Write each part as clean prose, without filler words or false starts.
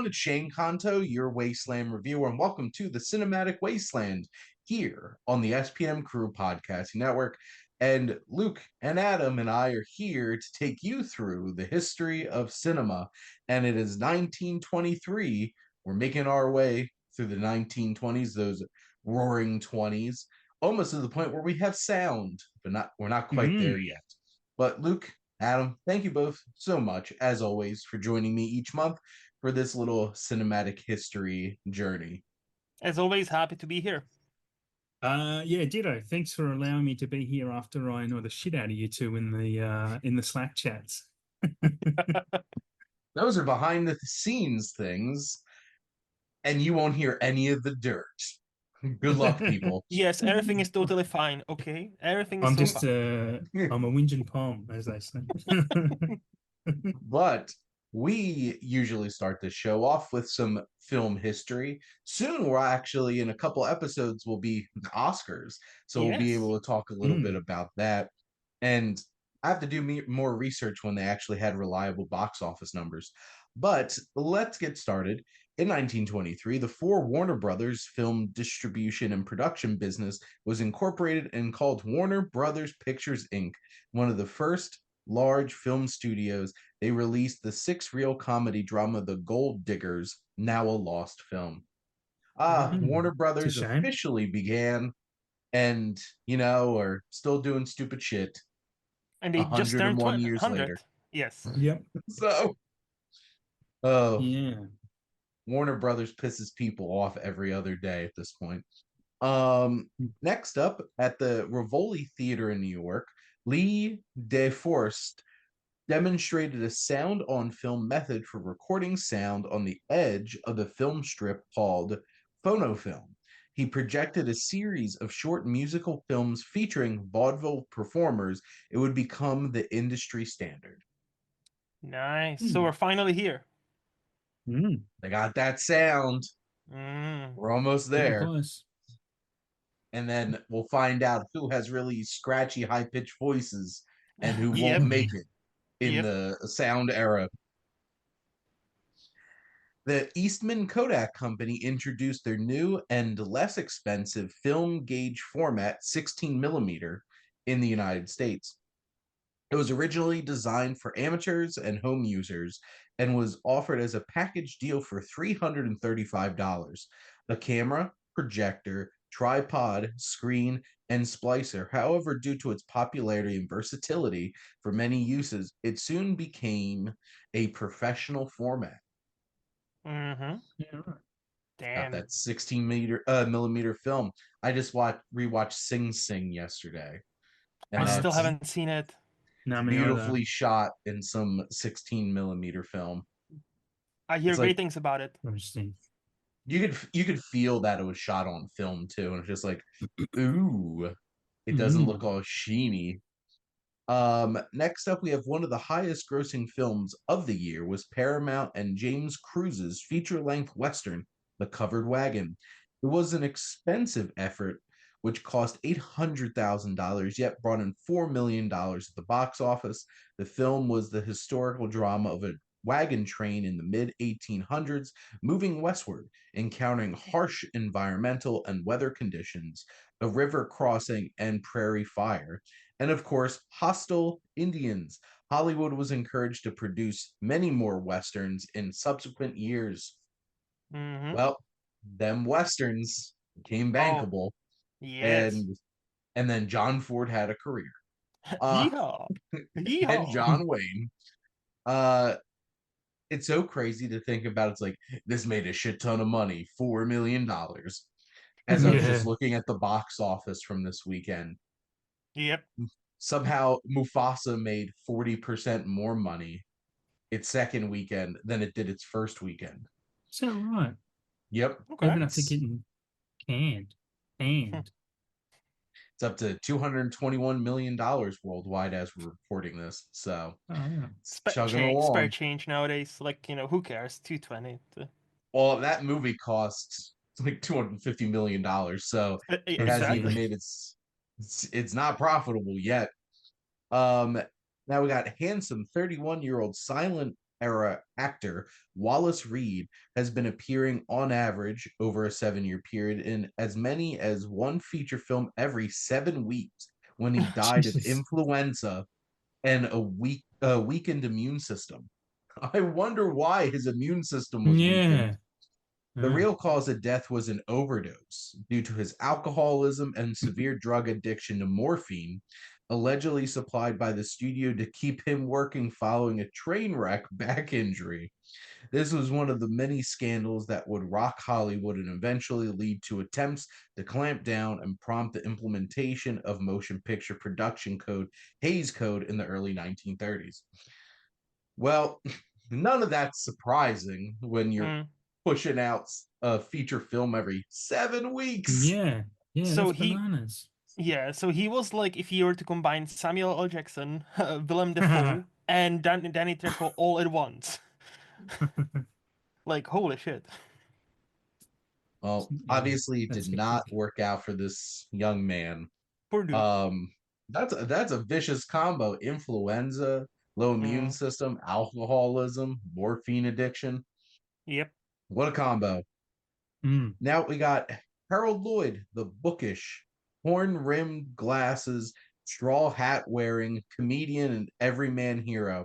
everyone. It's Shane Conto, your Wasteland reviewer, and welcome to the Cinematic Wasteland here on the SPM Crew Podcasting Network. And Luke and Adam and I are here to take you through the history of cinema. And it is 1923. We're making our way through the 1920s, those roaring 20s, almost to the point where we have sound, but we're not quite there yet. But Luke, Adam, thank you both so much, as always, for joining me each month for this little cinematic history journey. As always, happy to be here. Yeah, ditto. Thanks for allowing me to be here after I annoy the shit out of you two in the Slack chats. Those are behind the scenes things, and you won't hear any of the dirt. Good luck, people. Yes, everything is totally fine. Okay, everything is I'm so just fine. I'm a whinging palm, as they say. But we usually start the show off with some film history. Soon, we're actually in a couple episodes will be the Oscars, so we'll be able to talk a little bit about that. And I have to do more research when they actually had reliable box office numbers. But let's get started. In 1923, the Warner Brothers film distribution and production business was incorporated and called Warner Brothers Pictures Inc., one of the first large film studios. They released the six-reel comedy drama The Gold Diggers, now a lost film. Warner Brothers officially began and, are still doing stupid shit. And they just turned 101 years later. Yes. Yep. So, Warner Brothers pisses people off every other day at this point. Next up, at the Rivoli Theater in New York, Lee DeForest demonstrated a sound-on-film method for recording sound on the edge of the film strip called phonofilm. He projected a series of short musical films featuring vaudeville performers. It would become the industry standard. Nice. So we're finally here. They got that sound. We're almost there. And then we'll find out who has really scratchy, high-pitched voices and who won't make it in the sound era. The Eastman Kodak Company introduced their new and less expensive film gauge format, 16 millimeter, in the United States. It was originally designed for amateurs and home users and was offered as a package deal for $335. A camera, projector, tripod, screen, and splicer. However, due to its popularity and versatility for many uses, it soon became a professional format. Yeah, right. Got that 16 millimeter film. I just rewatched Sing Sing yesterday. And I still haven't seen it. No, beautifully shot in some 16 millimeter film. I hear great things about it. Interesting. You could feel that it was shot on film too, and it's just like, ooh, it doesn't look all sheeny. Next up, we have one of the highest grossing films of the year was Paramount and James Cruise's feature-length Western, The Covered Wagon. It was an expensive effort, which cost $800,000, yet brought in $4 million at the box office. The film was the historical drama of a wagon train in the mid-1800s, moving westward, encountering harsh environmental and weather conditions, a river crossing, and prairie fire. And of course, hostile Indians. Hollywood was encouraged to produce many more Westerns in subsequent years. Well, them Westerns became bankable. Yes. And then John Ford had a career. Yeehaw. And John Wayne. It's so crazy to think about. It's like, this made a shit ton of money, $4 million. As I was just looking at the box office from this weekend. Yep. Somehow Mufasa made 40% more money its second weekend than it did its first weekend. Is that right? Yep. Okay. Even after getting canned. It's up to $221 million worldwide as we're reporting this. So it's chugging along. Spare change nowadays. Like, who cares? 220. Well, that movie costs like $250 million. So it hasn't even made it's not profitable yet. Now we got handsome 31-year-old silent era actor Wallace Reed has been appearing on average over a 7-year period in as many as one feature film every 7 weeks when he died of Jesus. influenza and a weakened immune system. I wonder why his immune system was weakened. Yeah. The real cause of death was an overdose due to his alcoholism and severe drug addiction to morphine, allegedly supplied by the studio to keep him working following a train wreck back injury. This was one of the many scandals that would rock Hollywood and eventually lead to attempts to clamp down and prompt the implementation of motion picture production code, Hays Code, in the early 1930s. Well, none of that's surprising when you're pushing out a feature film every 7 weeks. Yeah. Yeah, So that's bananas. Yeah, so he was like if you were to combine Samuel L. Jackson, Willem Dafoe, and Danny Trejo all at once. Like, holy shit. Well, Yeah, obviously it did that's not hectic. work out for this young man. Poor dude. That's a vicious combo. Influenza, low immune system, alcoholism, morphine addiction. Yep. What a combo. Now we got Harold Lloyd, the bookish, horn-rimmed glasses, straw hat wearing comedian and everyman hero.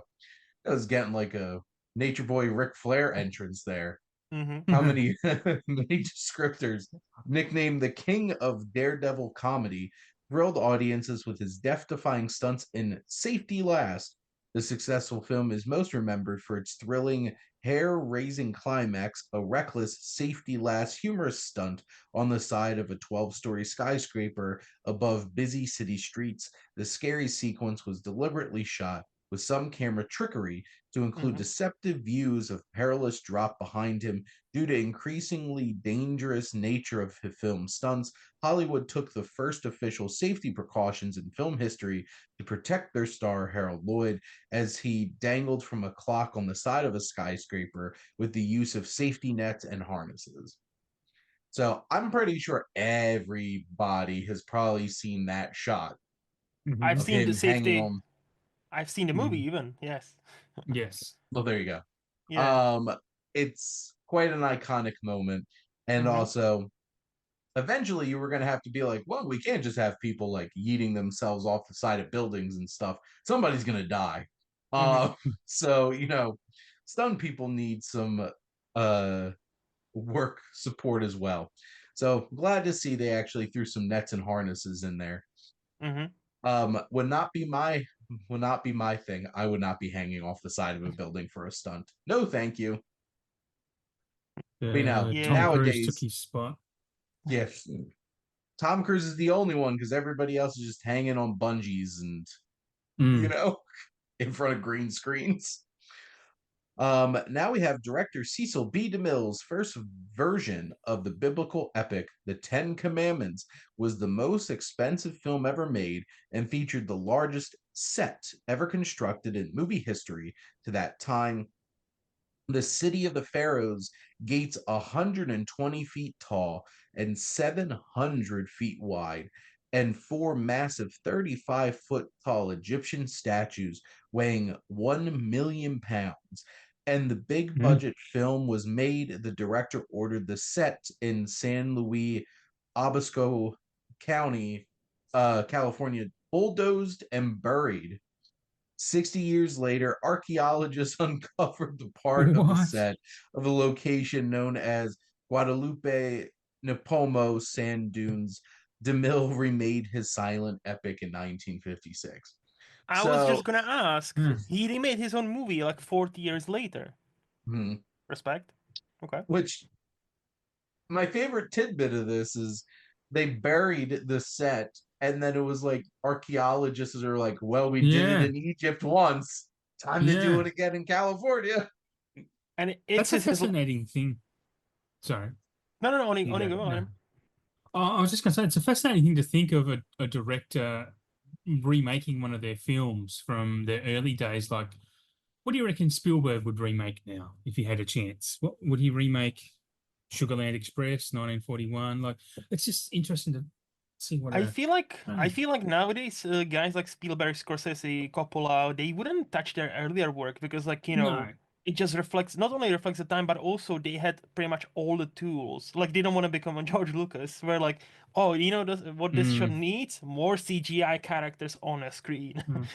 That was getting like a Nature Boy Ric Flair entrance there. How many many descriptors? Nicknamed the King of Daredevil Comedy, thrilled audiences with his death-defying stunts in Safety Last. The successful film is most remembered for its thrilling, hair-raising climax, a reckless safety last humorous stunt on the side of a 12-story skyscraper above busy city streets. The scary sequence was deliberately shot with some camera trickery to include deceptive views of perilous drop behind him. Due to increasingly dangerous nature of the film stunts, Hollywood took the first official safety precautions in film history to protect their star Harold Lloyd as he dangled from a clock on the side of a skyscraper with the use of safety nets and harnesses. So I'm pretty sure everybody has probably seen that shot I've of seen the him hanging safety. on. I've seen the movie even. Yes. Yes. Well, there you go. Yeah. It's quite an iconic moment, and also eventually you were going to have to be like, well, we can't just have people like yeeting themselves off the side of buildings and stuff. Somebody's going to die. So stunned people need some uh work support as well. So glad to see they actually threw some nets and harnesses in there. Would not be my thing. I would not be hanging off the side of a building for a stunt. No, thank you. Tom Cruise took Nowadays, his spot. yes, Tom Cruise is the only one because everybody else is just hanging on bungees and in front of green screens. Now we have director Cecil B. DeMille's first version of the biblical epic, The Ten Commandments, was the most expensive film ever made and featured the largest set ever constructed in movie history to that time. The city of the pharaohs, gates 120 feet tall and 700 feet wide, and four massive 35-foot tall Egyptian statues weighing 1 million pounds. And the big budget film was made. The director ordered the set in San Luis Obispo County, California, bulldozed and buried. 60 years later, archaeologists uncovered the part of the What? set of a location known as Guadalupe Nipomo Sand Dunes. DeMille remade his silent epic in 1956. I was just gonna ask. He remade his own movie like 40 years later. Respect. Okay. Which my favorite tidbit of this is they buried the set and then it was like archaeologists are like, well, we did it in Egypt once. Time to do it again in California. And that's a fascinating thing. Sorry. No, only go on. I was just going to say, it's a fascinating thing to think of a director remaking one of their films from their early days. Like, what do you reckon Spielberg would remake now if he had a chance? What would he remake? Sugarland Express, 1941. Like, it's just interesting to see what. I feel like nowadays guys like Spielberg, Scorsese, Coppola, they wouldn't touch their earlier work because, like, it just reflects, not only reflects the time, but also they had pretty much all the tools. Like they don't want to become a George Lucas, where like, oh, what this show Mm, needs? More CGI characters on a screen. mm.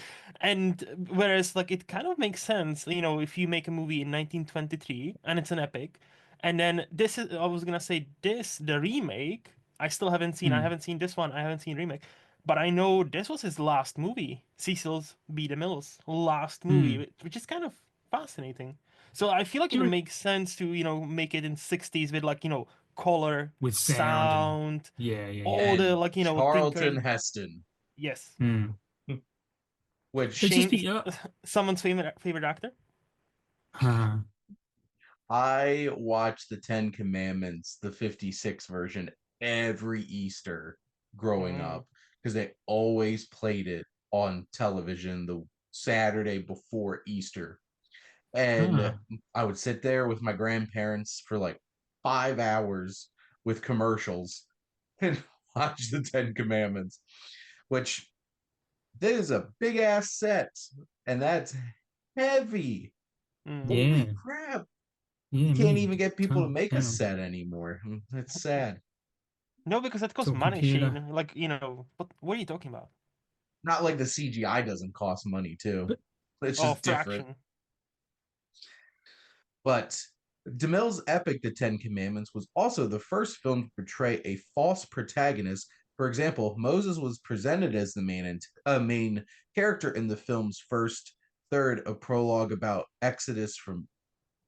And whereas like it kind of makes sense, if you make a movie in 1923 and it's an epic, and then I was gonna say the remake, I Mm. haven't seen this one, I haven't seen remake. But I know this was his last movie, Cecil B. DeMille's last movie, Mm. which is kind of fascinating. So I feel like Do it you makes sense to, make it in 60s with like, color, with sound and sound, yeah. all the And like, Charlton tinkering. Heston, Yes. Mm. But which just Shane, be someone's favorite actor? uh, I watched the Ten Commandments, the 56 version, every Easter growing Mm. up because they always played it on television the Saturday before Easter. And uh, I would sit there with my grandparents for like 5 hours with commercials and watch the Ten Commandments, which is a big ass set, and that's heavy. Mm. Holy yeah, crap. You yeah, can't many even get people to make a pounds. set anymore. It's sad. No, because that It's costs all money, computer. Shane. Like, what are you talking about? Not like the CGI doesn't cost money too. But It's Oh, just different. fraction. But DeMille's epic The Ten Commandments was also the first film to portray a false protagonist. For example, Moses was presented as the main character in the film's first third, a prologue about Exodus from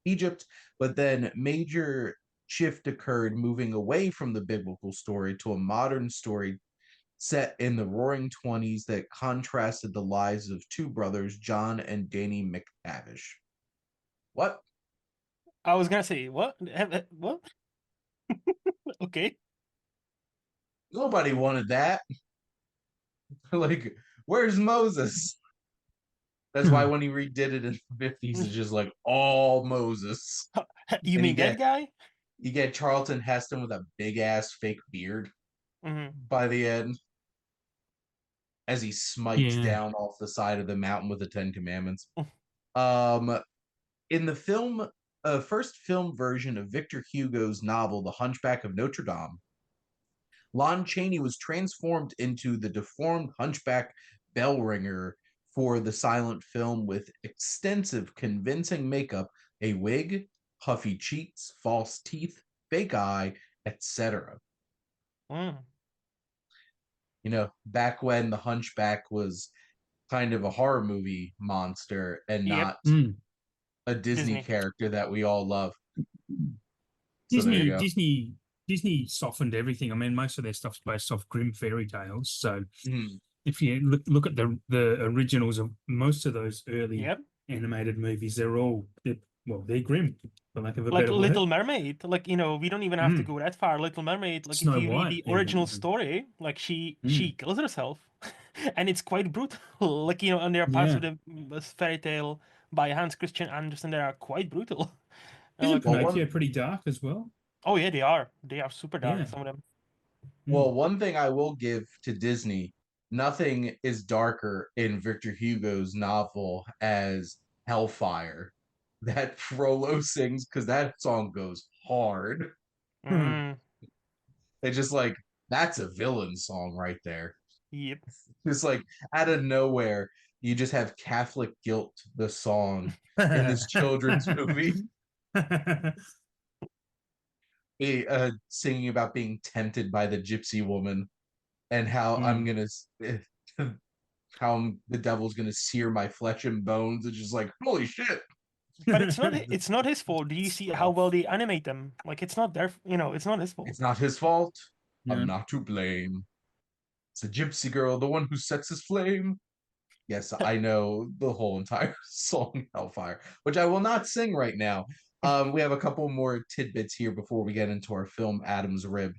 Egypt, but then major shift occurred, moving away from the biblical story to a modern story set in the roaring 20s that contrasted the lives of two brothers, John and Danny McTavish. What? I was gonna say, what? What? Okay. Nobody wanted that. Like, where's Moses? That's why when he redid it in the 50s, it's just like all Moses. You And mean that guy? you get Charlton Heston with a big ass fake beard Hmm. by the end as he smites yeah, down off the side of the mountain with the Ten Commandments. Um, in the first film version of Victor Hugo's novel, The Hunchback of Notre Dame, Lon Chaney was transformed into the deformed hunchback bell ringer for the silent film with extensive, convincing makeup, a wig, puffy cheeks, false teeth, fake eye, etc. Mm. Back when the hunchback was kind of a horror movie monster and Yep. not mm. a Disney Disney. character that we all love. So there you Disney, Yep. go. Disney, Disney softened everything. I mean, most of their stuff's based off grim fairy tales. So Mhm. if you look at the originals of most of those early Yep. animated movies, they're grim, for lack of a Like better word. Little Mermaid. Like, we don't even have to Mm. go that far. Little Mermaid, like if Snow you read White, the even. original story, like she Mm. kills herself. And it's quite brutal. Like, and there are parts of Yeah. the fairy tale by Hans Christian Andersen that are quite brutal. And Isn't like, Well, Pinocchio one pretty dark as well? oh yeah, they are. They are super dark, Yeah. some of them. Mm. one thing I will give to Disney, nothing is darker in Victor Hugo's novel as Hellfire. That Frollo sings because that song goes hard. Hmm. Mm, It's just like that's a villain song right there. yep. It's like out of nowhere, you just have Catholic Guilt, the song in this children's movie, singing about being tempted by the gypsy woman and how Mm. how the devil's gonna sear my flesh and bones. It's just like holy shit. But it's not his fault. Do you see how well they animate them? Like it's not their, it's not his fault. It's not his fault. I'm Yeah. not to blame. It's a gypsy girl, the one who sets his flame. Yes, I know the whole entire song Hellfire, which I will not sing right now. We have a couple more tidbits here before we get into our film Adam's Rib.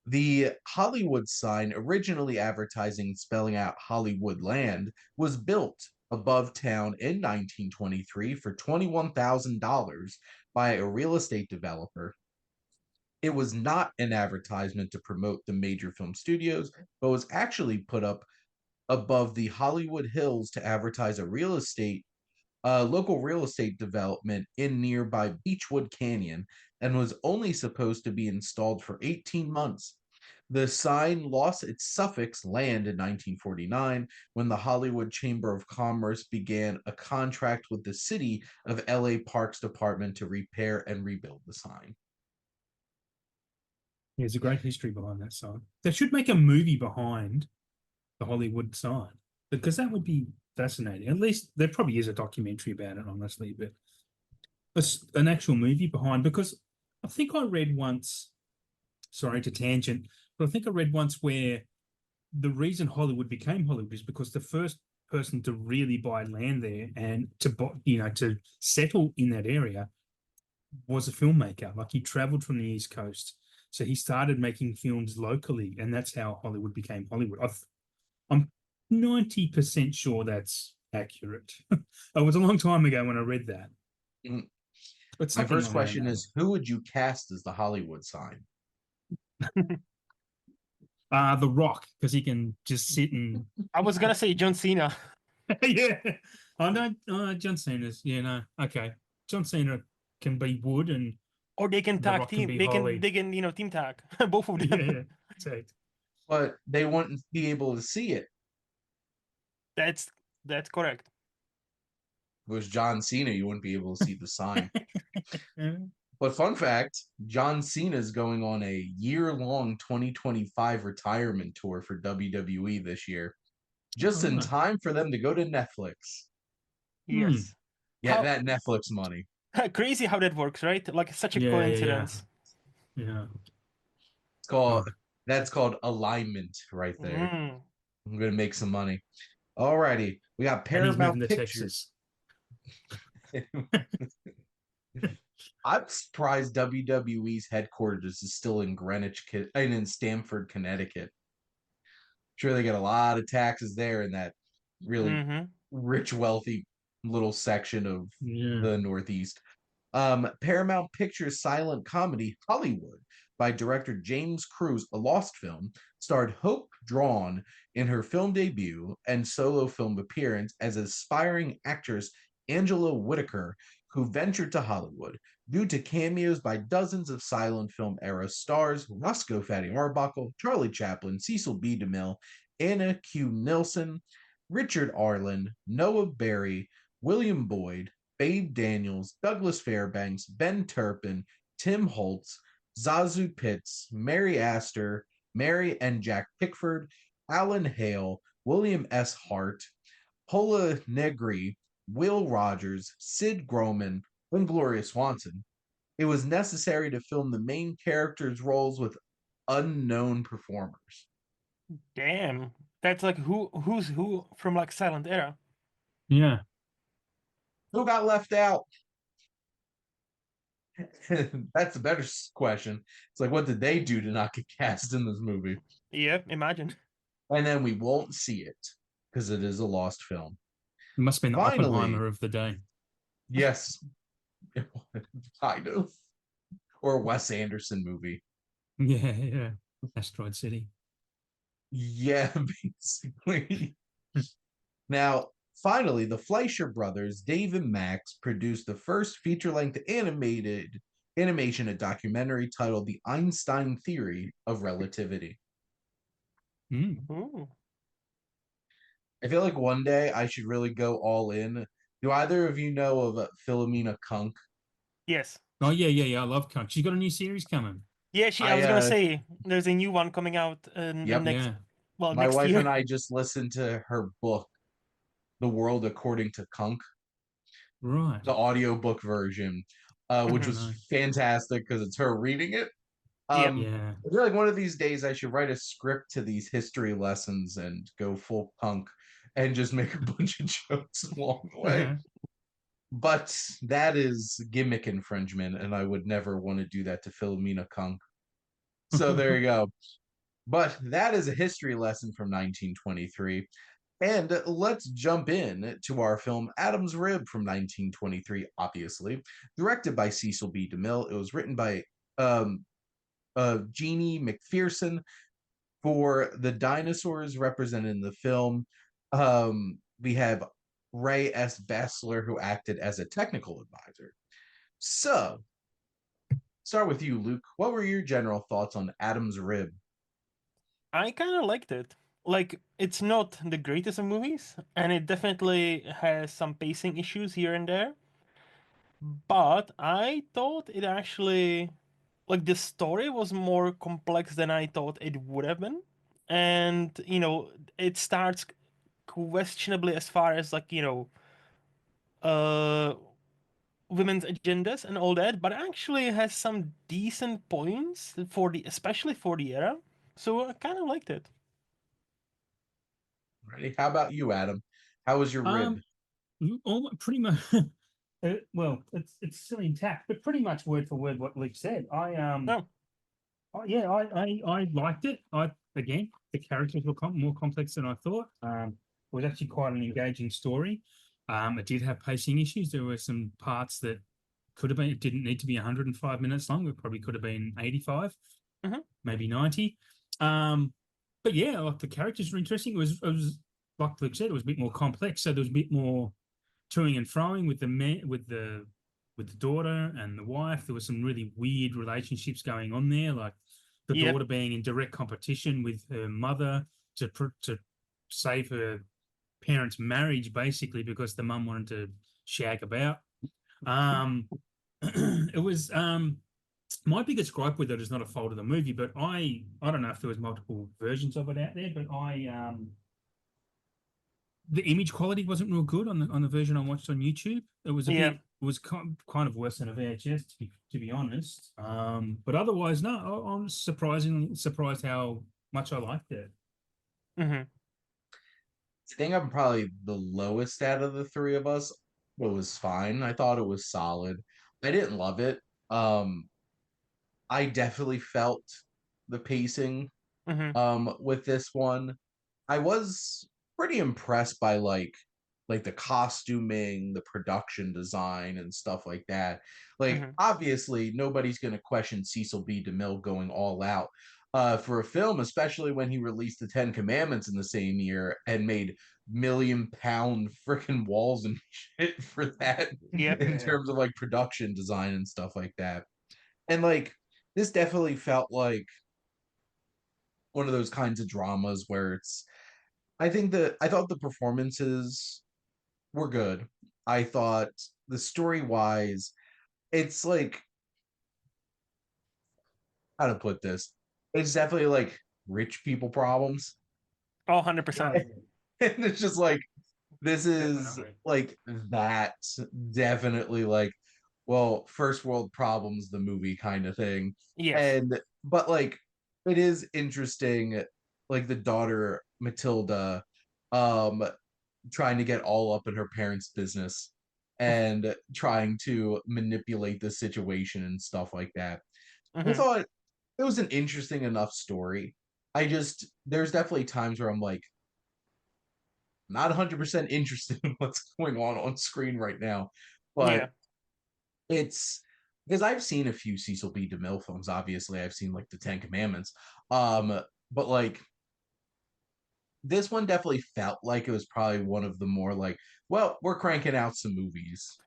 The Hollywood sign, originally advertising and spelling out Hollywood Land, was built above town in 1923 for $21,000 by a real estate developer. It was not an advertisement to promote the major film studios, but was actually put up above the Hollywood Hills to advertise a real estate local real estate development in nearby Beechwood Canyon and was only supposed to be installed for 18 months. The sign lost its suffix land in 1949 when the Hollywood Chamber of Commerce began a contract with the city of LA Parks Department to repair and rebuild the sign. There's a great history behind that sign. They should make a movie behind the Hollywood sign because that would be fascinating. At least there probably is a documentary about it, honestly, but an actual movie behind, because I think I read once, sorry to tangent, but I think I read once where the reason Hollywood became Hollywood is because the first person to really buy land there and to settle in that area was a filmmaker. Like, he traveled from the East Coast, so he started making films locally, and that's how Hollywood became Hollywood. I'm 90% sure that's accurate. It was a long time ago when I read that. Mm. But My first question is, who would you cast as the Hollywood sign? The Rock, because he can just sit and I was gonna say John Cena. yeah. I know John Cena's. Yeah, no. Okay. John Cena can be wood and Or they can The tag Rock can team. be They Holly. can team tag both of them. yeah. That's it. But they wouldn't be able to see it. That's correct. If it was John Cena, you wouldn't be able to see the sign. Yeah. But fun fact, John Cena is going on a year-long 2025 retirement tour for WWE this year, just in Oh. time for them to go to Netflix. Yes. Yeah, How- that Netflix money. Crazy how that works, right? Like such a Yeah, coincidence. Yeah. It's called That's called alignment right there. Mm. I'm gonna make some money. Alrighty, we got And he's moving Paramount to Pictures. Texas. I'm surprised WWE's headquarters is still in and in Stamford, Connecticut. Sure, they get a lot of taxes there in that really Mm-hmm. rich, wealthy little section of Yeah. the Northeast. Paramount Pictures silent comedy Hollywood by director James Cruz, a lost film, starred Hope Drawn in her film debut and solo film appearance as aspiring actress Angela Whitaker, who ventured to Hollywood due to cameos by dozens of silent film era stars Roscoe Fatty Arbuckle, Charlie Chaplin, Cecil B. DeMille, Anna Q. Nilsson, Richard Arlen, Noah Berry, William Boyd, Babe Daniels, Douglas Fairbanks, Ben Turpin, Tim Holtz, Zazu Pitts, Mary Astor, Mary and Jack Pickford, Alan Hale, William S. Hart, Pola Negri, Will Rogers, Sid Groman, and Gloria Swanson. It was necessary to film the main characters' roles with unknown performers. Damn. That's like who's who from like silent era. Yeah. Who got left out? That's a better question. It's like, what did they do to not get cast in this movie? Yeah, imagine. And then we won't see it because it is a lost film. It must have been the Finally. Oppenheimer of the day. Yes, kind of. Or a Wes Anderson movie. Yeah. Asteroid City. Yeah, basically. Now, finally, the Fleischer brothers, Dave and Max, produced the first feature-length animation and documentary titled The Einstein Theory of Relativity. Ooh. I feel like one day I should really go all in. Do either of you know of Philomena Kunk? Yes. Oh, yeah. I love Kunk. She's got a new series coming. Yeah, I was gonna say there's a new one coming out Yep. next Yeah. well My next wife year. and I just listened to her book, The World According to Kunk, Right. the audiobook version, which was fantastic because it's her reading it. Yep. Yeah. I feel like one of these days I should write a script to these history lessons and go full punk and just make a bunch of jokes along the way. But that is gimmick infringement, and I would never want to do that to Philomena Kunk. So there you go. But that is a history lesson from 1923. And let's jump in to our film Adam's Rib from 1923, obviously. Directed by Cecil B. DeMille. It was written by Jeannie McPherson. For the dinosaurs represented in the film, we have Ray S. Bessler, who acted as a technical advisor. So, start with you, Luke. What were your general thoughts on Adam's Rib? I kind of liked it. Like, it's not the greatest of movies, and it definitely has some pacing issues here and there. But I thought it actually, like, the story was more complex than I thought it would have been. And, it starts questionably as far as, like, uh, women's agendas and all that, but actually has some decent points especially for the era. So I kind of liked it. Ready? How about you, Adam? How was your rib? All pretty much. Well, it's still intact, but pretty much word for word what Luke said. No, Yeah, I liked it. Again, the characters were more complex than I thought. It was actually quite an engaging story. It did have pacing issues. There were some parts that could have been. It didn't need to be 105 minutes long. It probably could have been 85, maybe 90. But yeah, like the characters were interesting. It was like Luke said, it was a bit more complex. So there was a bit more toing and froing with the daughter and the wife. There was some really weird relationships going on there, like the yep, daughter being in direct competition with her mother to save her parents' marriage, basically because the mum wanted to shag about. Um, it was my biggest gripe with it is not a fault of the movie, but I don't know if there was multiple versions of it out there, but the image quality wasn't real good on the version I watched on YouTube. It was yeah. it was kind of worse than a VHS to be honest. But otherwise, no, I'm surprisingly surprised how much I liked it. hmm I think I'm probably the lowest out of the three of us. It was fine. I thought it was solid. I didn't love it. Um, I definitely felt the pacing hmm with this one. I was pretty impressed by like the costuming, the production design and stuff like that. Like hmm obviously nobody's going to question Cecil B. DeMille going all out for a film, especially when he released the 10 Commandments in the same year and made £1,000,000 freaking walls and shit for that Yep. in terms of like production design and stuff like that. And like this definitely felt like one of those kinds of dramas where it's I thought the performances were good. I thought the story wise, it's like how to put this. It's definitely like rich people problems. Oh, 100%. And it's just like this is Definitely. like that definitely like well, first world problems, the movie kind of thing. Yes. And but like it is interesting, like the daughter Matilda, um, trying to get all up in her parents' business and trying to manipulate the situation and stuff like that. I hmm thought it was an interesting enough story. There's definitely times where I'm like, not 100% interested in what's going on screen right now. But Yeah. it's because I've seen a few Cecil B. DeMille films. Obviously, I've seen like the Ten Commandments. But like this one definitely felt like it was probably one of the more like, well, we're cranking out some movies.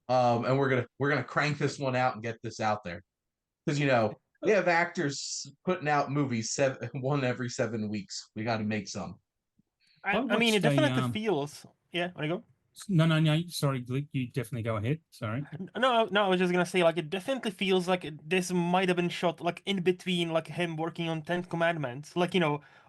And we're gonna crank this one out and get this out there. Because we have actors putting out movies one every 7 weeks. We gotta make some. I I mean, it watched a definitely feels. Yeah, want to go? no, sorry, Luke, you definitely go ahead. Sorry. No, no, I was just gonna say, like, it definitely feels like this might have been shot, like, in between, like, him working on Ten Commandments. Like,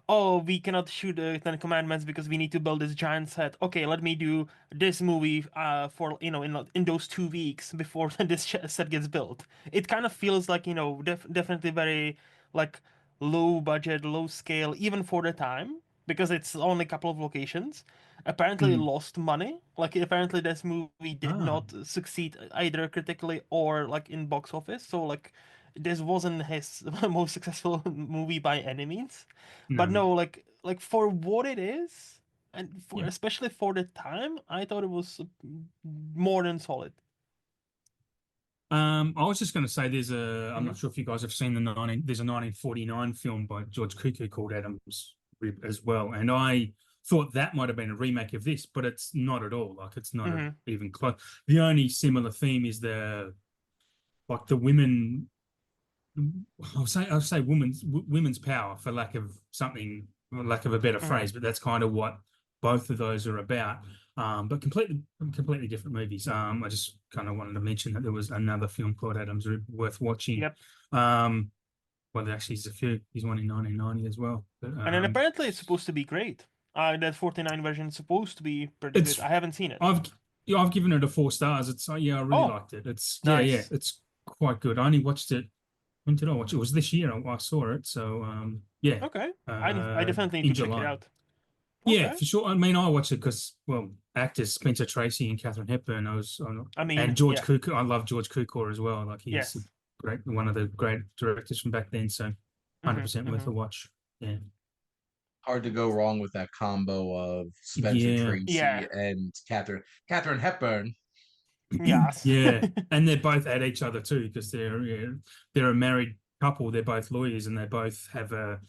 oh, we cannot shoot the Ten Commandments because we need to build this giant set. Okay, let me do this movie, for, in those 2 weeks before this set gets built. It kind of feels like, definitely very, like, low budget, low scale, even for the time, because it's only a couple of locations. Apparently, it Mm. lost money. Like, apparently, this movie did Ah, not succeed either critically or like in box office. So like, this wasn't his most successful movie by any means. But no. no, like for what it is, and for Yeah. especially for the time, I thought it was more than solid. I was just going to say I'm hmm not sure if you guys have seen there's a 1949 film by George Cuckoo called Adam's Rib as well. And thought that might have been a remake of this, but it's not at all. Like it's not Mhm. even close. The only similar theme is the women. I'll say women's power for lack of a better Mhm. phrase, but that's kind of what both of those are about. But completely different movies. I just kind of wanted to mention that there was another film called Adam's Rib worth watching. Yep. Well, actually, there's a few. There's one in 1990 as well. But And then apparently it's supposed to be great. That 49 version is supposed to be pretty good. it's I haven't seen it. I've I've given it a 4 stars. It's yeah, I really Oh, liked it. It's nice. it's quite good. I only watched it. When did I watch it? It was this year I saw it. So yeah, Okay. I definitely need in to check it July. out. Yeah, Okay. for sure. I mean, I watched it because, well, actors Spencer Tracy and Katharine Hepburn. I mean, And George yeah. Cukor. I love George Cukor as well. Like he's Yes. one of the great directors from back then. So, 100% worth a Mhm. watch. Yeah, Hard to go wrong with that combo of Spencer yeah, Tracy Yeah. and Catherine Hepburn. Yes. yeah. And they're both at each other too because they're a married couple. They're both lawyers and they both have a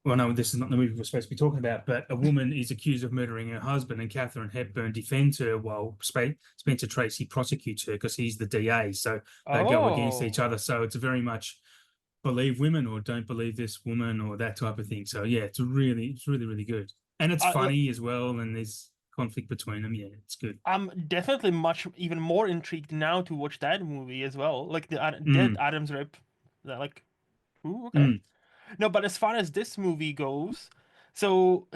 well, no, this is not the movie we're supposed to be talking about, but a woman is accused of murdering her husband, and Katharine Hepburn defends her while Spencer Tracy prosecutes her because he's the DA. So they go against each Oh. other. So it's very much believe women or don't believe this woman or that type of thing. So yeah, it's really good, and it's Uh, funny as well. And there's conflict between them. Yeah, it's good. I'm definitely even more intrigued now to watch that movie as well. Like the Dead Mm, Adam's Rip. Like, ooh, okay. mm. No, but as far as this movie goes, so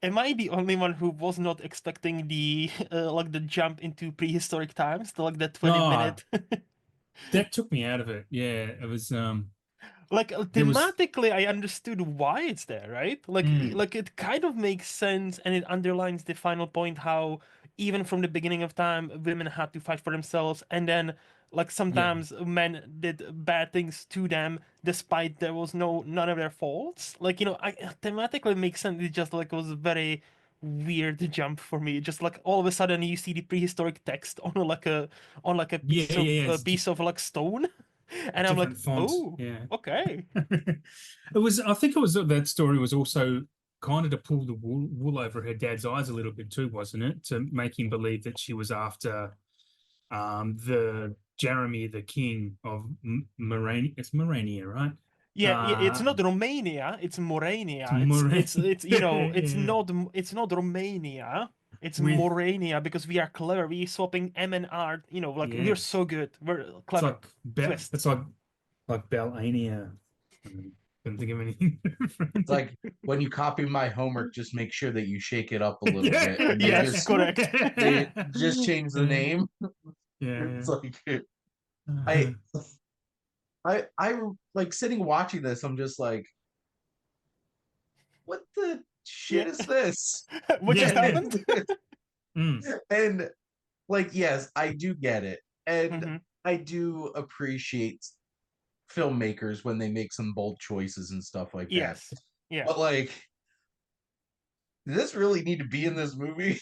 am I the only one who was not expecting the like the jump into prehistoric times, the, like the 20 Ah, minute that took me out of it. Yeah, it was. like There was. thematically I understood why it's there, right? Mm, Like it kind of makes sense and it underlines the final point how even from the beginning of time women had to fight for themselves and then like yeah, sometimes men did bad things to them despite there was none of their faults. Like, you know, I thematically it makes sense. It just like was a very weird jump for me. Just like all of a sudden you see the prehistoric text on like a yeah, yeah, yeah. a It's piece of like stone. And I'm like, different font. oh, Yeah. okay. It was, I think it was that story was also kind of to pull the wool over her dad's eyes a little bit too, wasn't it? To make him believe that she was after the Jeremy, the king of Morania. It's Morania, right? Yeah, it's Uh, not Romania, it's Morania. Morania. It's you know, Yeah. it's not Romania. It's With, Morania because we are clever. We swapping M and R, you know, like we're yes. so good. We're It's clever. Twist. It's like Belania. Couldn't think of anything It's different. like when you copy my homework, just make sure that you shake it up a little bit, Yeah. and Yes, correct. they just change the Yeah. name. Yeah. It's like Uh-huh. I I like sitting watching this. I'm just like, what the shit Yeah. is this? What just Yeah. happened? Mm. And like, yes, I do get it, and Hmm. I do appreciate filmmakers when they make some bold choices and stuff like that. Yes. Yeah. But like, does this really need to be in this movie?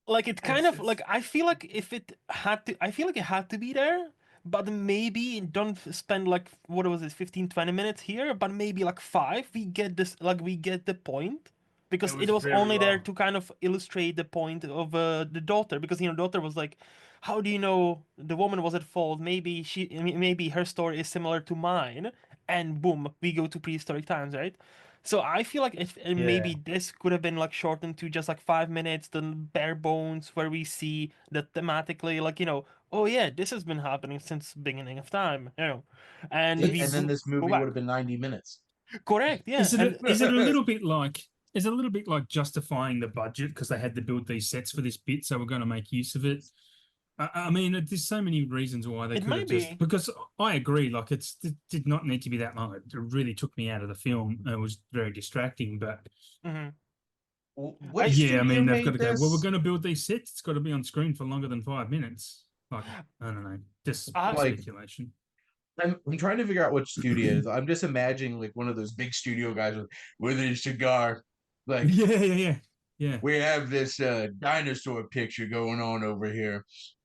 Like it kind of It's like I feel like if it had to I feel like it had to be there, but maybe don't spend like what was it 15-20 minutes here, but maybe like 5 we get this like we get the point it because it was was very only there long. to kind of illustrate the point of the daughter because you know daughter was like how do you know the woman was at fault, maybe maybe her story is similar to mine, and boom we go to prehistoric times, right? So I feel like if Yeah. maybe this could have been like shortened to just like 5 minutes, the bare bones where we see that thematically, like you know, oh yeah, this has been happening since beginning of time, you know, and we And then It's this go movie would have back. been 90 minutes. Correct, yeah, and is it a little bit like justifying the budget because they had to build these sets for this bit, so we're going to make use of it. I mean, there's so many reasons why they it could have might just be. because I agree, like it did not need to be that long. It really took me out of the film. It was very distracting, but Hmm. Which I yeah, I studio mean, they've got made to go, well, we're this? going to build these sets. It's got to be on screen for longer than 5 minutes. Like, I don't know, just I Like, speculation. I'm trying to figure out which studio it is. I'm just imagining like one of those big studio guys with a cigar. Like, Yeah, yeah, yeah, we have this dinosaur picture going on over here,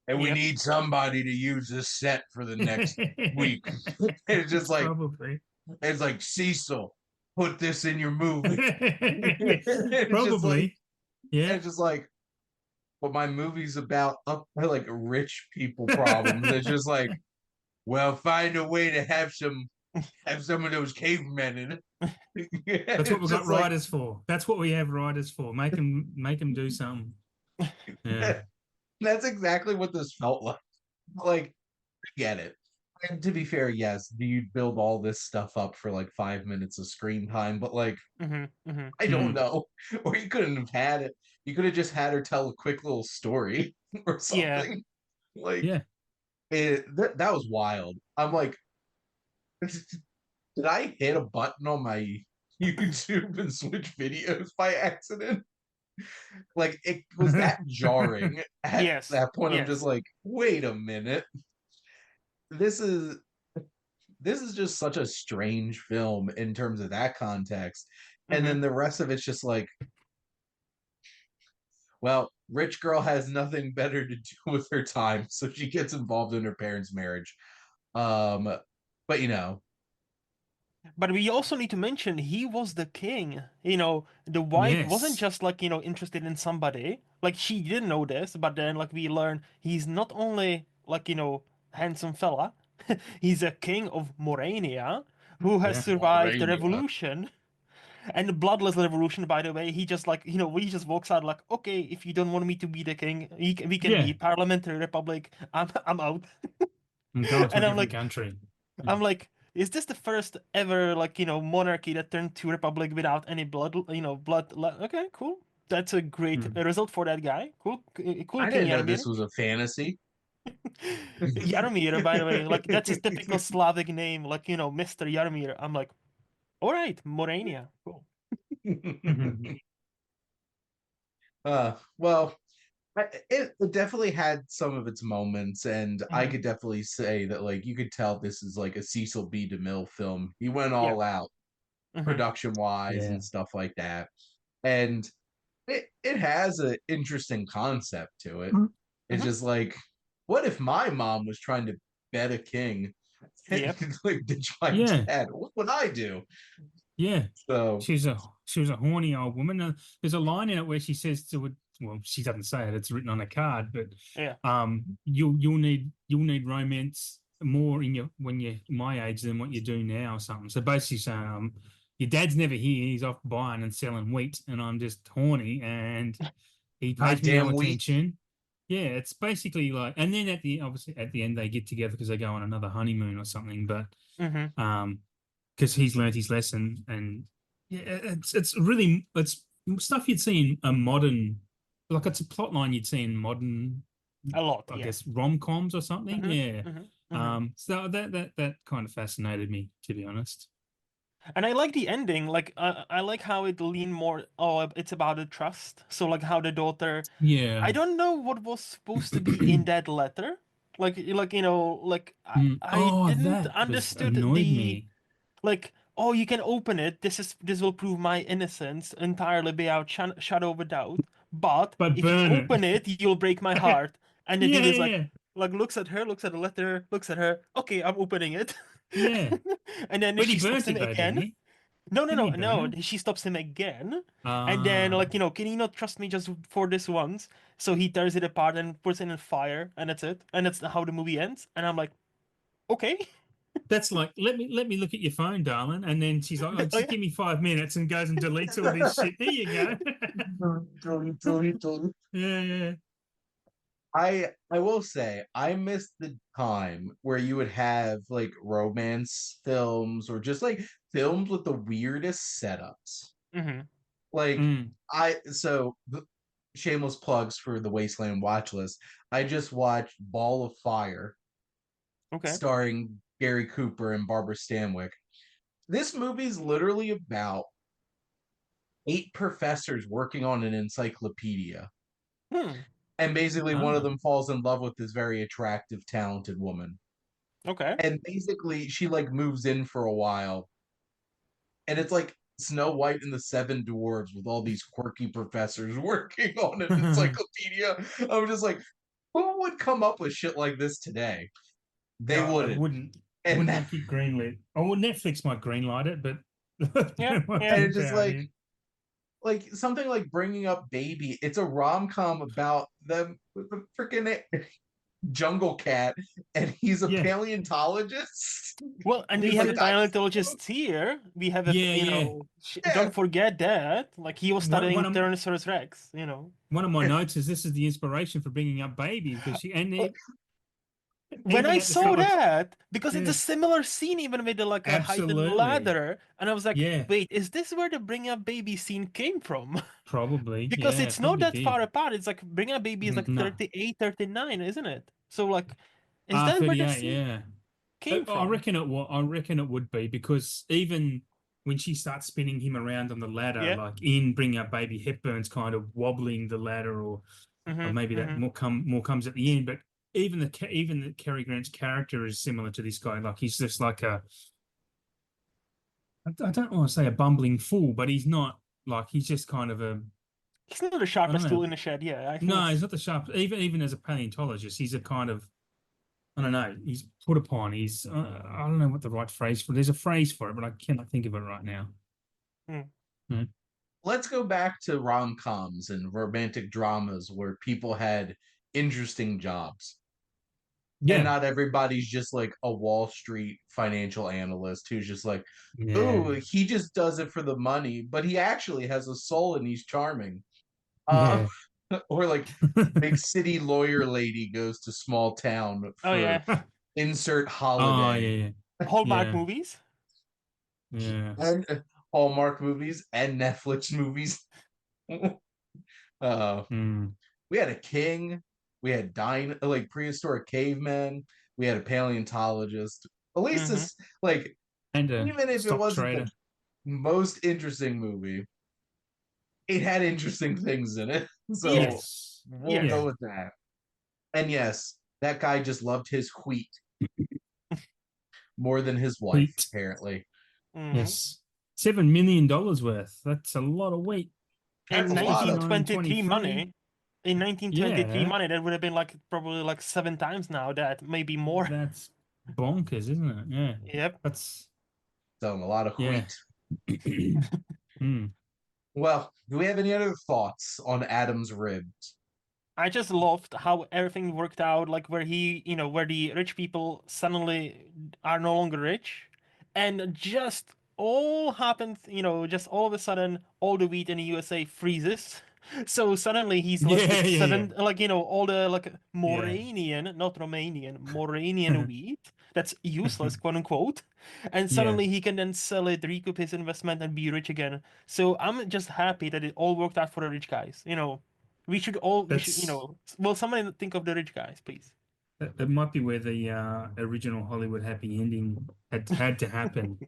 and we yep. need somebody to use this set for the next yeah. week. It's just It's like probably. it's like Cecil. put this in your movie. Yeah, It's just like, probably. Yeah. it's just like, but my movie's about like rich people problems. It's just like, well, find a way to have some of those cavemen in it. That's what It's we've got just like, writers for. That's what we have writers for. Make them do something. Yeah. that's exactly what this felt like. Like, I get it. And to be fair, yes, do you build all this stuff up for like 5 minutes of screen time? But like, I don't Mm. know. Or you couldn't have had it. You could have just had her tell a quick little story or Yeah. something. Like, Yeah. that was wild. I'm like, did I hit a button on my YouTube and switch videos by accident? Like, it was that jarring at Yes. that point. I'm just Yes. like, wait a minute. This is just such a strange film in terms of that context. And then the rest of it's just like, well, rich girl has nothing better to do with her time, so she gets involved in her parents' marriage. But But we also need to mention he was the king. The wife wasn't Yes. just like, interested in somebody. Like she didn't know this, but then like we learn he's not only like, handsome fella, he's a king of Morania who has Yeah. survived the Morania. revolution. And the bloodless revolution, by the way, he just like, he just walks out like, okay, if you don't want me to be the king, we can be Yeah. parliamentary republic. I'm out. I'm going to a And different country. I'm like, is this the first ever like monarchy that turned to republic without any blood? Okay, cool. That's a great Mm. result for that guy. Cool, cool I King didn't know this Yaromir. was a fantasy. Yaromir, by the way, like that's his typical Slavic name, like Mr. Yaromir. I'm like, all right, Morania, cool. Well, it definitely had some of its moments, and I could definitely say that, like, you could tell this is like a Cecil B. DeMille film. He went Yeah. all out production wise Yeah. and stuff like that, and it has an interesting concept to it. It's just like, what if my mom was trying to bed a king and Yep. like ditch my Yeah. dad? What would I do? Yeah. So She was a horny old woman. There's a line in it where she says to it, well, she doesn't say it, it's written on a card, but Yeah. you'll need romance more in your when you're my age than what you do now or something. So basically saying your dad's never here, he's off buying and selling wheat, and I'm just horny and he pays me no goddamn weak. attention. Yeah, it's basically like, and then obviously at the end they get together because they go on another honeymoon or something, but because he's learned his lesson, and yeah, it's really it's stuff you'd see in a modern, like it's a plot line you'd see in modern, A lot. I Yeah. guess rom-coms or something. Yeah. Mm-hmm. So that kind of fascinated me, to be honest. And I like the ending. Like I like how it leaned more. Oh, it's about the trust. So like how the daughter. Yeah. I don't know what was supposed to be in that letter. Like like I Oh, didn't that was understood annoyed the me. like. Oh, you can open it. This will prove my innocence entirely without shadow of a doubt. But But if you burn open it, you'll break my it. heart. And the Yeah, dude is yeah, like looks at her, looks at the letter, looks at her. Okay, I'm opening it. yeah. And then But he she stops burnt him it though, didn't again. he? No, no, Didn't no, he burn no. it? She stops him again. And then, Ah, like, can you not trust me just for this once? So he tears it apart and puts it in fire, and that's it. And that's how the movie ends. And I'm like, okay. that's like let me look at your phone, darling. And then she's like, oh, Oh, just yeah. give me 5 minutes, and goes and deletes all this shit. There you go. Yeah, yeah. I will say I missed the time where you would have like romance films or just like films with the weirdest setups. Mm-hmm. Like Mm. shameless plugs for the Wasteland watch list. I just watched Ball of Fire Okay. starring Gary Cooper and Barbara Stanwyck. This movie's literally about 8 professors working on an encyclopedia. Hmm. And basically one of Ah, them falls in love with this very attractive, talented woman. Okay. And basically she like moves in for a while. And it's like Snow White and the Seven Dwarves with all these quirky professors working on an encyclopedia. I'm just like, who would come up with shit like this today? They no, I wouldn't. wouldn't. And Wouldn't get greenlit. Oh, well, Netflix might greenlight it, but Yeah, What yeah. And the it's just about him? like something like Bringing Up Baby. It's a rom-com about them with the freaking jungle cat, and he's a Yeah, paleontologist. Well, and we He's have like, the paleontologist here. We have a, yeah, yeah. yeah. don't forget that. Like he was One studying of Tyrannosaurus Rex, you know. one of my notes is this is the inspiration for bringing up baby because she and When even I at the saw start, like, that, because it's yeah, a similar scene, even with the, like a heightened absolutely, ladder, and I was like, yeah, wait, is this where the Bring Up Baby scene came from? probably, Because yeah, it's not probably that did. far apart. It's like Bring Up Baby is like No, 38, 39, isn't it? So like, is that where the 38, scene yeah. came I from? reckon it will. I reckon it would be because even when she starts spinning him around on the ladder, Yeah. like in Bring Up Baby, Hepburn's kind of wobbling the ladder, or maybe that Mm-hmm. more comes at the end. But even the Cary Grant's character is similar to this guy. Like he's just like I don't want to say a bumbling fool, but he's not like he's just kind of a He's not the I don't sharpest tool know. in the shed. Yeah, I think No, he's it's not the sharp. Even as a paleontologist, he's a kind of I don't know. He's put upon. He's I don't know what the right phrase for. There's a phrase for it, but I cannot think of it right now. mm, Hmm. Let's go back to rom-coms and romantic dramas where people had interesting jobs. And Yeah, not everybody's just like a Wall Street financial analyst who's just like, yeah, oh, he just does it for the money, but he actually has a soul and he's charming. Uh, yeah. or like big city lawyer lady goes to small town oh for yeah, insert Oh holiday. yeah, Hallmark yeah, movies. yeah. And Hallmark movies and Netflix movies. uh, Mm. we had a king, we had like prehistoric cavemen, we had a paleontologist. At least Mm-hmm. this, like, And a even if it stock wasn't the trader. most interesting movie, it had interesting things in it. So Yes, Yes, we'll yes. go yeah. with that. And yes, that guy just loved his wheat more than his wife, Wheat. apparently. Mm-hmm. Yes, $7 million worth. That's a lot of wheat. That's In a lot of 1923 1923. money, in 1923 Yeah, money, that would have been like probably like 7 times now that, maybe more. that's bonkers, isn't it? Yeah, Yep. that's so a lot of yeah. wheat. Mm. Well, do we have any other thoughts on Adam's ribs? I just loved how everything worked out, like where where the rich people suddenly are no longer rich, and just all happened, just all of a sudden, all the wheat in the USA freezes. So suddenly he's left Yeah, with yeah, seven, like, all the like yeah, Moranian, not Romanian, Moranian wheat that's useless, yeah. quote unquote. And Yeah, suddenly he can then sell it, recoup his investment, and be rich again. So I'm just happy that it all worked out for the rich guys. We should, well, somebody think of the rich guys, please. that might be where the original Hollywood happy ending had to happen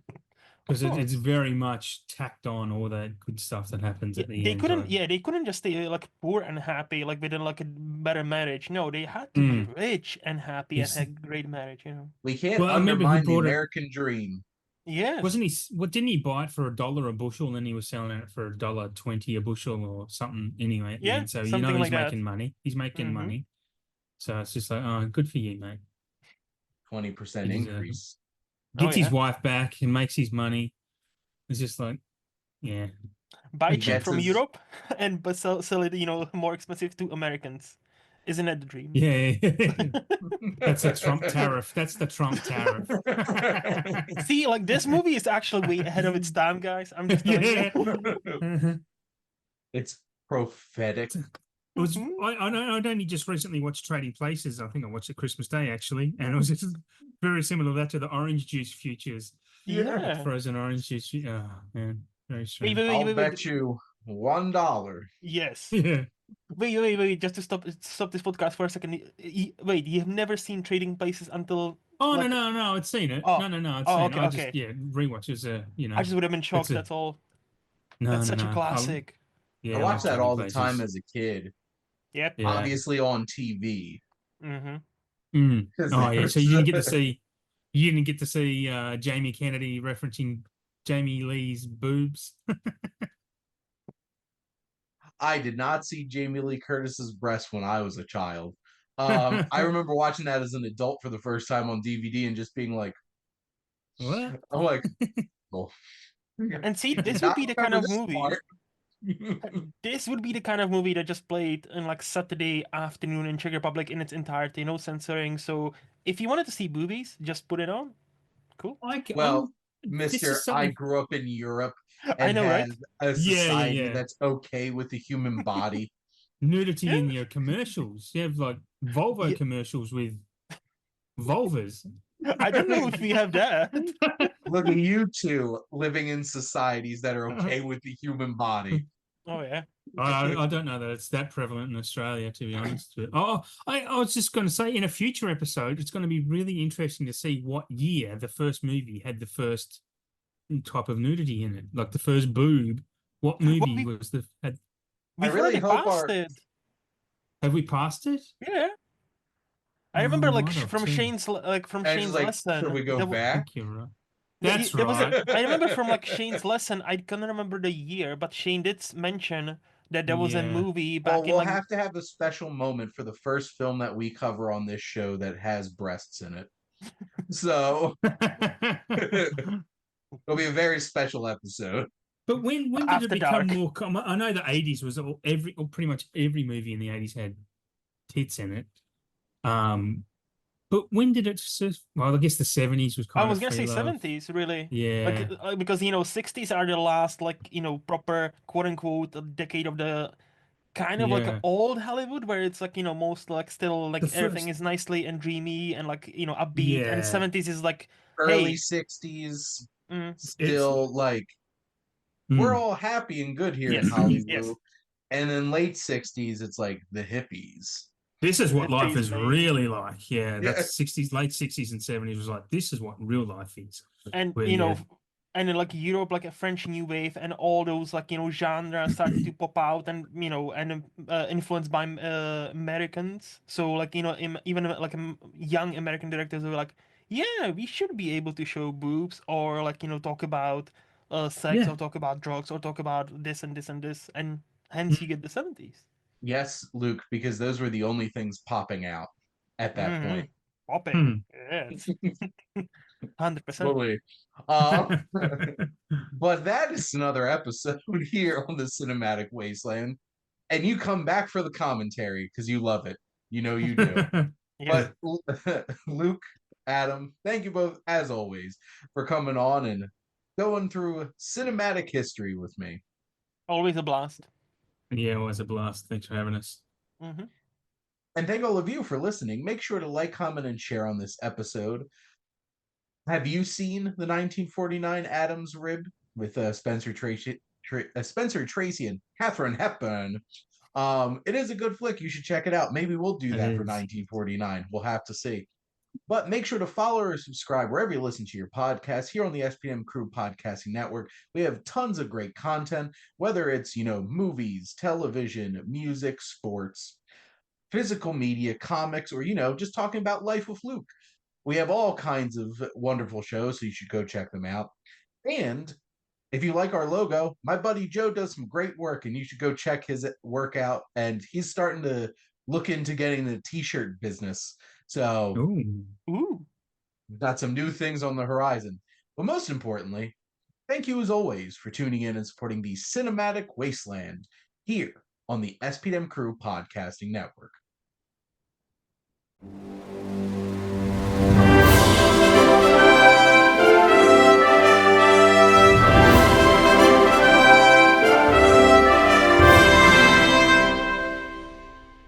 Of because it's course. very much tacked on all that good stuff that happens Yeah, at the end. Like, they couldn't just stay like poor and happy, like within like a better marriage. No, they had to be mm, rich and happy and he's, have great marriage. We can't well, I remember he undermine the bought it. American dream. Yes. Wasn't he? What didn't he buy it for $1 a bushel, and then he was selling it for $1.20 a bushel or something anyway at the Yeah, end. So something he's like that. making money. He's making Mm-hmm. money. So it's just like, oh, good for you, mate. He 20% deserves it. increase. Oh Gets his yeah. wife back and makes his money. It's just like, yeah, Buy He good cheap job. gets from his Europe and but sell it, more expensive to Americans. Isn't that the dream? Yeah, that's a Trump tariff. That's the Trump tariff. See, like this movie is actually way ahead of its time, guys. I'm just telling you. Yeah. It It's prophetic. was I'd only just recently watched Trading Places. I think I watched it Christmas Day actually, and it was just very similar to that to the orange juice futures. Yeah. The Yeah. frozen orange juice. Oh man, very Wait, strange. wait, wait, I'll wait, wait. bet you $1. Yes. Yeah. Wait. Just to stop this podcast for a second. Wait, you have never seen Trading Places until Oh no like no no! I'd seen it. oh No, I'd oh seen it. okay, I just okay. rewatch as a I just would have been It's shocked. a That's all. no That's no such a no. classic. I Yeah, I love watched that Trading all the time Places. as a kid, Yep. Yeah. obviously on TV. Mm-hmm. Mm. Because Oh yeah. So there's, you didn't get to see Jamie Kennedy referencing Jamie Lee's boobs. I did not see Jamie Lee Curtis's breast when I was a child. I remember watching that as an adult for the first time on DVD and just being like, What? I'm like, oh. And see, this would Not be the kind remember of this movie. part. This would be the kind of movie that just played in like Saturday afternoon in Czech Republic in its entirety, no censoring. So if you wanted to see boobies, just put it on. Cool. Well, this Mister, is I something. grew up in Europe I and know, right? have a Yeah, society yeah. that's okay with the human body. Nudity Yeah. in your commercials. You have like Volvo Yeah. commercials with vulvas. I don't know if we have that. Look at you two living in societies that are okay with the human body. Oh yeah. I don't know that it's that prevalent in Australia, to be honest. I was just going to say, in a future episode, it's going to be really interesting to see what year the first movie had the first type of nudity in it, like the first boob. What Well, movie was the? I we've really already hope passed our it. Have we passed it? Yeah. I Oh, remember we like might have from too. Shane's and it's Shane's like, should lesson. we go I back? think you're right. Yeah, That's there was right. I remember from like Shane's lesson. I can't remember the year, but Shane did mention that there was a Yeah. Well, movie back in we'll like have to have a special moment for the first film that we cover on this show that has breasts in it. So it'll be a very special episode. But when did it After become Dark. more common? I know the 80s was pretty much every movie in the 80s had tits in it. But when did it well, I guess the 70s was I kind was of gonna free say love. 70s, really. Yeah. Because 60s are the last proper quote unquote decade of the kind of like Yeah. old Hollywood where it's like most like still The like everything first is nicely and dreamy and like upbeat, and Yeah. 70s is like, Early hey, 60s, mm, It's still like we're mm, all happy and good here in yes, Hollywood. yes, And then late 60s, it's like the hippies. this is what life hippies, is baby. really like. Yeah, Yeah. that's 60s, late 60s and 70s was like this is what real life is. And Where you and in like Europe, like a French New Wave and all those like genres started to pop out, and influenced by Americans. So like even like young American directors were like, yeah, we should be able to show boobs or like talk about sex Yeah. or talk about drugs or talk about this and this and this, and hence Mm. you get the 70s. Yes, Luke, because those were the only things popping out at that Mm-hmm. point. Popping, yes, 100%. Totally. But that is another episode here on the Cinematic Wasteland. And you come back for the commentary because you love it. You know you do. Yeah, But Luke, Adam, thank you both, as always, for coming on and going through cinematic history with me. always a blast. Yeah, it was a blast. Thanks for having us. Mm-hmm. And thank all of you for listening. Make sure to like, comment, and share on this episode. Have you seen the 1949 Adams Rib with Spencer Tracy, Spencer Tracy and Katharine Hepburn? It is a good flick. You should check it out. Maybe we'll do It that for is. 1949. We'll have to see. But make sure to follow or subscribe wherever you listen to your podcast. Here on the SPM Crew Podcasting Network, we have tons of great content, whether it's, movies, television, music, sports, physical media, comics, or, just talking about life with Luke. We have all kinds of wonderful shows, so you should go check them out. And if you like our logo, my buddy Joe does some great work, and you should go check his work out. And he's starting to look into getting the t-shirt business. So Ooh. Ooh. we've got some new things on the horizon. But most importantly, thank you as always for tuning in and supporting the Cinematic Wasteland here on the SPM Crew Podcasting Network.